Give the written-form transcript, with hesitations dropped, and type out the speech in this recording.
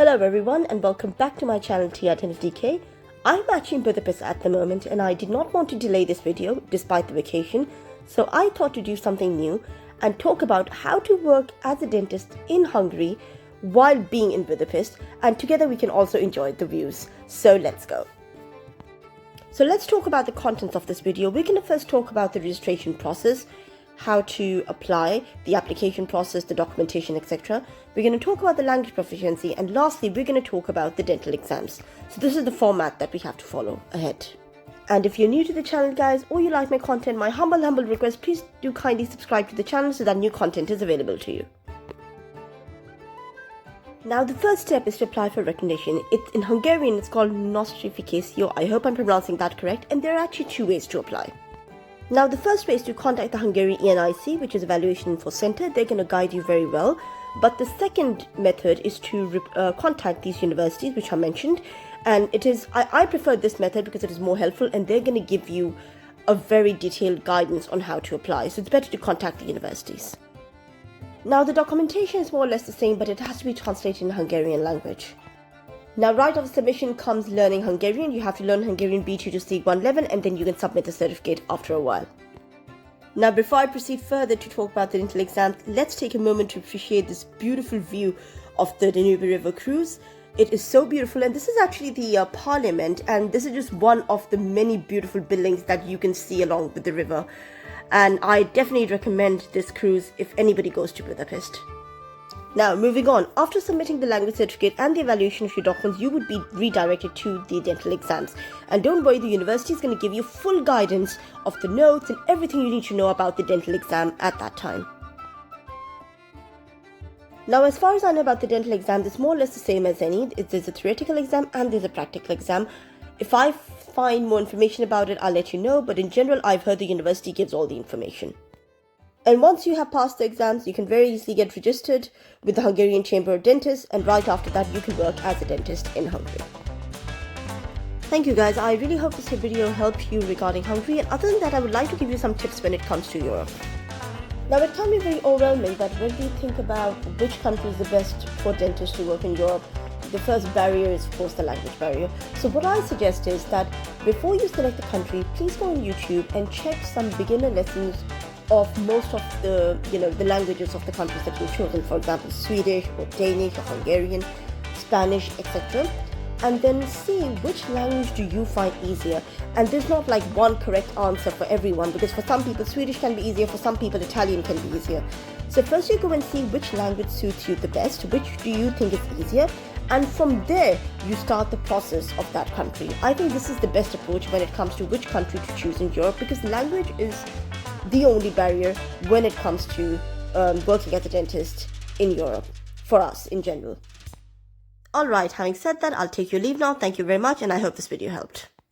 Hello everyone and welcome back to my channel TR10DK. I'm actually in Budapest at the moment and I did not want to delay this video despite the vacation, so I thought to do something new and talk about how to work as a dentist in Hungary while being in Budapest, and together we can also enjoy the views. So let's go. So let's talk about the contents of this video. We're going to first talk about the registration process, how to apply, the application process, the documentation, etc. We're going to talk about the language proficiency, and lastly we're going to talk about the dental exams. So this is the format that we have to follow ahead. And if you're new to the channel guys, or you like my content, my humble request, please do kindly subscribe to the channel so that new content is available to you. Now the first step is to apply for recognition. It's in Hungarian, it's called nostrification. I hope I'm pronouncing that correct, and there are actually two ways to apply. Now the first way is to contact the Hungary ENIC, which is Evaluation Info Center. They're going to guide you very well. But the second method is to contact these universities which are mentioned, and I prefer this method because it is more helpful and they're going to give you a very detailed guidance on how to apply. So it's better to contact the universities. Now the documentation is more or less the same, but it has to be translated in Hungarian language. Now right after submission comes learning Hungarian. You have to learn Hungarian B2 to C1 level, and then you can submit the certificate after a while. Now before I proceed further to talk about the dental exams, let's take a moment to appreciate this beautiful view of the Danube River cruise. It is so beautiful, and this is actually the parliament, and this is just one of the many beautiful buildings that you can see along with the river. And I definitely recommend this cruise if anybody goes to Budapest. Now moving on, after submitting the language certificate and the evaluation of your documents, you would be redirected to the dental exams. And don't worry, the university is going to give you full guidance of the notes and everything you need to know about the dental exam at that time. Now as far as I know about the dental exam, it's more or less the same as any. There's a theoretical exam and there's a practical exam. If I find more information about it, I'll let you know, but in general I've heard the university gives all the information. And once you have passed the exams, you can very easily get registered with the Hungarian Chamber of Dentists, and right after that you can work as a dentist in Hungary. Thank you guys, I really hope this video helped you regarding Hungary, and other than that I would like to give you some tips when it comes to Europe. Now it can be very overwhelming that when we think about which country is the best for dentists to work in Europe, the first barrier is of course the language barrier. So what I suggest is that before you select the country, please go on YouTube and check some beginner lessons of most of the languages of the countries that you've chosen, for example Swedish or Danish or Hungarian, Spanish, etc. And then see which language do you find easier. And there's not like one correct answer for everyone, because for some people Swedish can be easier, for some people Italian can be easier. So first you go and see which language suits you the best, which do you think is easier, and from there you start the process of that country. I think this is the best approach when it comes to which country to choose in Europe, because language is the only barrier when it comes to working as a dentist in Europe, for us in general. Alright, having said that, I'll take your leave now. Thank you very much, and I hope this video helped.